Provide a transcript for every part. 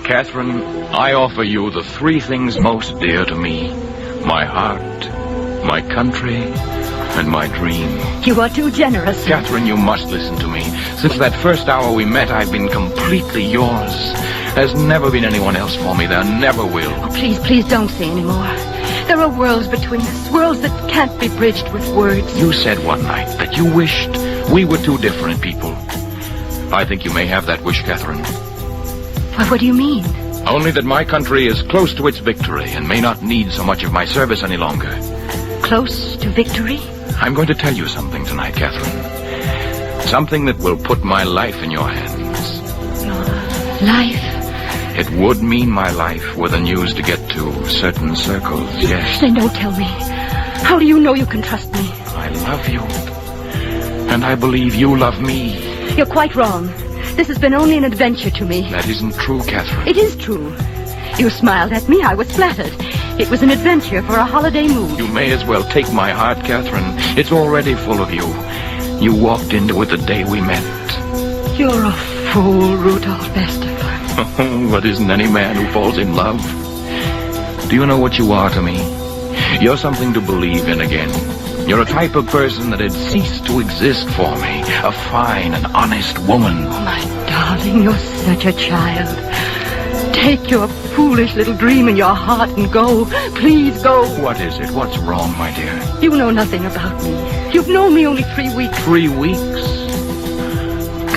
Catherine, I offer you the three things most dear to me. My heart, my country, and my dream. You are too generous. Catherine, you must listen to me. Since that first hour we met, I've been completely yours. There's never been anyone else for me. There never will. Oh, please don't say any more. There are worlds between us, worlds that can't be bridged with words. You said one night that you wished we were two different people. I think you may have that wish, Catherine. What do you mean? Only that my country is close to its victory and may not need so much of my service any longer. Close to victory? I'm going to tell you something tonight, Catherine. Something that will put my life in your hands. Your life? It would mean my life were the news to get to certain circles, yes. Then don't tell me. How do you know you can trust me? I love you. And I believe you love me. You're quite wrong. This has been only an adventure to me. That isn't true, Catherine. It is true. You smiled at me. I was flattered. It was an adventure for a holiday mood. You may as well take my heart, Catherine. It's already full of you. You walked into it the day we met. You're a fool, Rudolph Westerfeld. But isn't any man who falls in love? Do you know what you are to me? You're something to believe in again. You're a type of person that had ceased to exist for me. A fine and honest woman. Oh, my darling, you're such a child. Take your foolish little dream in your heart and go. Please go. What is it? What's wrong, my dear? You know nothing about me. You've known me only 3 weeks. 3 weeks?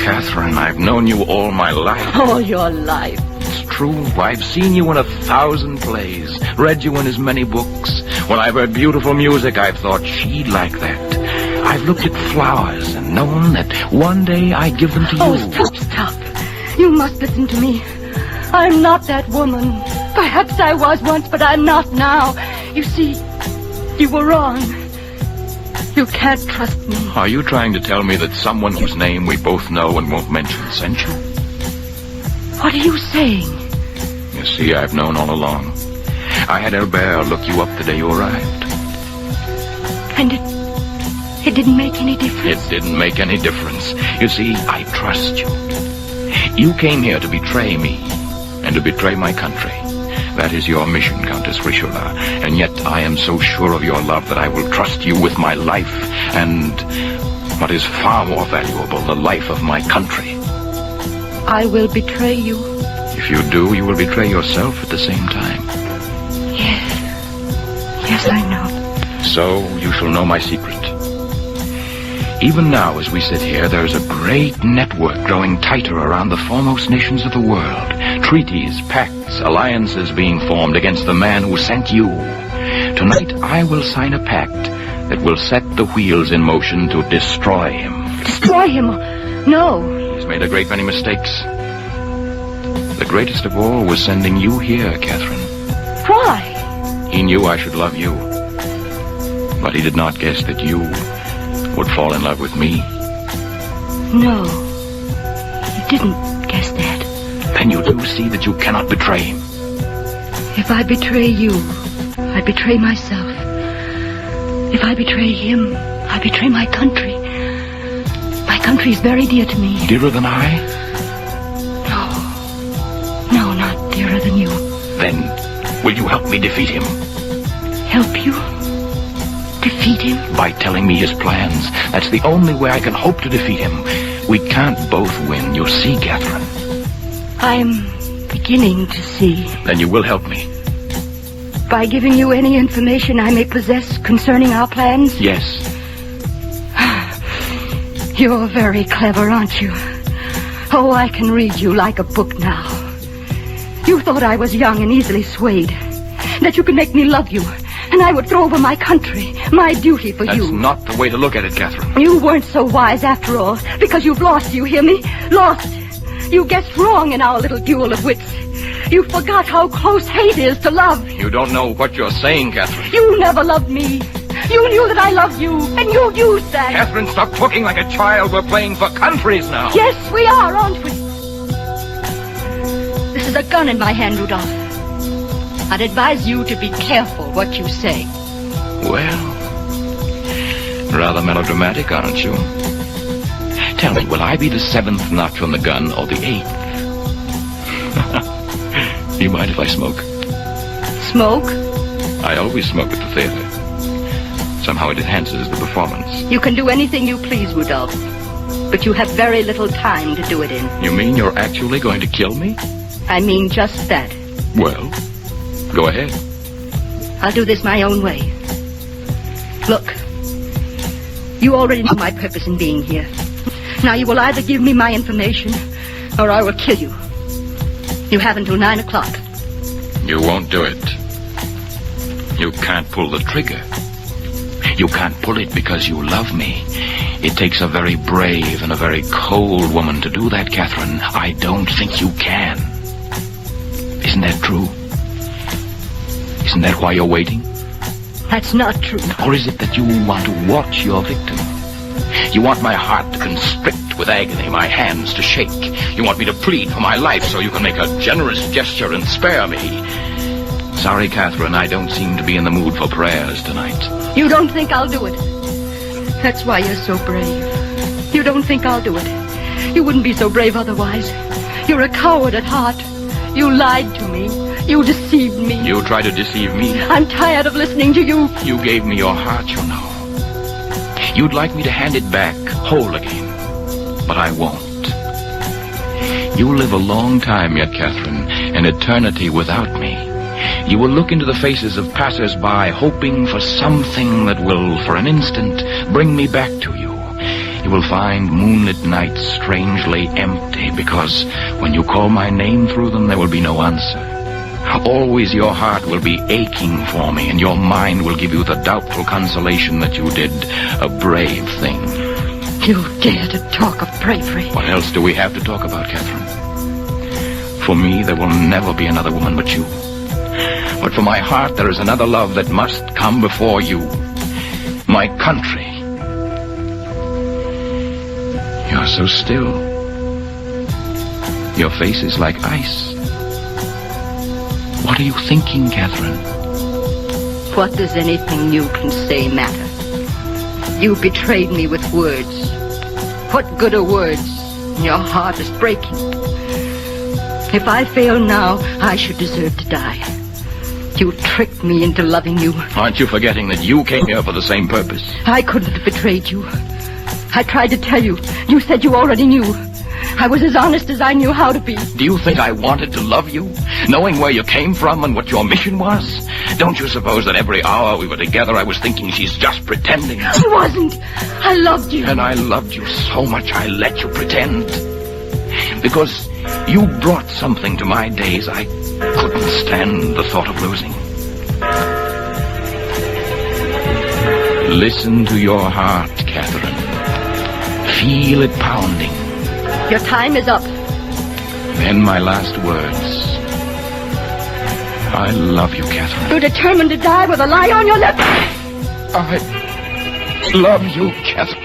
Catherine, I've known you all my life. All your life. It's true. I've seen you in 1,000 plays, read you in as many books. When I've heard beautiful music, I've thought she'd like that. I've looked at flowers and known that one day I'd give them to you. Oh, stop. You must listen to me. I'm not that woman. Perhaps I was once, but I'm not now. You see, you were wrong. You can't trust me. Are you trying to tell me that someone whose name we both know and won't mention sent you? What are you saying? You see, I've known all along. I had Albert look you up the day you arrived. And it didn't make any difference? It didn't make any difference. You see, I trust you. You came here to betray me and to betray my country. That is your mission, Countess Richelieu. And yet I am so sure of your love that I will trust you with my life and, what is far more valuable, the life of my country. I will betray you. If you do, you will betray yourself at the same time. Yes, I know. So you shall know my secret. Even now, as we sit here, there is a great network growing tighter around the foremost nations of the world. Treaties, pacts, alliances being formed against the man who sent you. Tonight, I will sign a pact that will set the wheels in motion to destroy him. Destroy him? No. He's made a great many mistakes. The greatest of all was sending you here, Catherine. Why? He knew I should love you. But he did not guess that you would fall in love with me. No. He didn't guess that. Then you do see that you cannot betray him. If I betray you, I betray myself. If I betray him, I betray my country. My country is very dear to me. Dearer than I? No, not dearer than you. Then, will you help me defeat him? Help you? Defeat him? By telling me his plans. That's the only way I can hope to defeat him. We can't both win, you see, Catherine. I'm beginning to see. Then you will help me. By giving you any information I may possess concerning our plans? Yes. You're very clever, aren't you? Oh, I can read you like a book now. You thought I was young and easily swayed. That you could make me love you. And I would throw over my country, my duty for you. That's not the way to look at it, Catherine. You weren't so wise after all, because you've lost, you hear me? Lost. You guessed wrong in our little duel of wits. You forgot how close hate is to love. You don't know what you're saying, Catherine. You never loved me. You knew that I loved you, and you used that. Catherine, stop talking like a child. We're playing for countries now. Yes, we are, aren't we? This is a gun in my hand, Rudolph. I'd advise you to be careful what you say. Well, rather melodramatic, aren't you? Tell me, will I be the 7th notch on the gun or the 8th? you mind if I smoke? Smoke? I always smoke at the theater. Somehow it enhances the performance. You can do anything you please, Rudolph. But you have very little time to do it in. You mean you're actually going to kill me? I mean just that. Well, go ahead. I'll do this my own way. Look, you already know my purpose in being here. Now you will either give me my information, or I will kill you. You have until 9 o'clock. You won't do it. You can't pull the trigger. You can't pull it because you love me. It takes a very brave and a very cold woman to do that, Catherine. I don't think you can. Isn't that true? Isn't that why you're waiting? That's not true. Or is it that you want to watch your victim? You want my heart to constrict with agony, my hands to shake. You want me to plead for my life so you can make a generous gesture and spare me. Sorry, Catherine, I don't seem to be in the mood for prayers tonight. You don't think I'll do it. That's why you're so brave. You don't think I'll do it. You wouldn't be so brave otherwise. You're a coward at heart. You lied to me. You deceived me. You try to deceive me? I'm tired of listening to you. You gave me your heart, you know. You'd like me to hand it back, whole again. But I won't. You'll live a long time yet, Catherine, an eternity without me. You will look into the faces of passers-by, hoping for something that will, for an instant, bring me back to you. You will find moonlit nights strangely empty, because when you call my name through them, there will be no answer. Always your heart will be aching for me, and your mind will give you the doubtful consolation that you did a brave thing. You dare to talk of bravery. What else do we have to talk about, Catherine? For me, there will never be another woman but you. But for my heart, there is another love that must come before you. My country. You're so still. Your face is like ice. What are you thinking, Catherine? What does anything you can say matter? You betrayed me with words. What good are words? Your heart is breaking. If I fail now, I should deserve to die. You tricked me into loving you. Aren't you forgetting that you came here for the same purpose? I couldn't have betrayed you. I tried to tell you. You said you already knew. I was as honest as I knew how to be. Do you think I wanted to love you, knowing where you came from and what your mission was? Don't you suppose that every hour we were together I was thinking she's just pretending? She wasn't. I loved you. And I loved you so much I let you pretend. Because you brought something to my days I couldn't stand the thought of losing. Listen to your heart, Catherine. Feel it pounding. Your time is up. Then my last words. I love you, Catherine. You're determined to die with a lie on your lips. I love you, Catherine.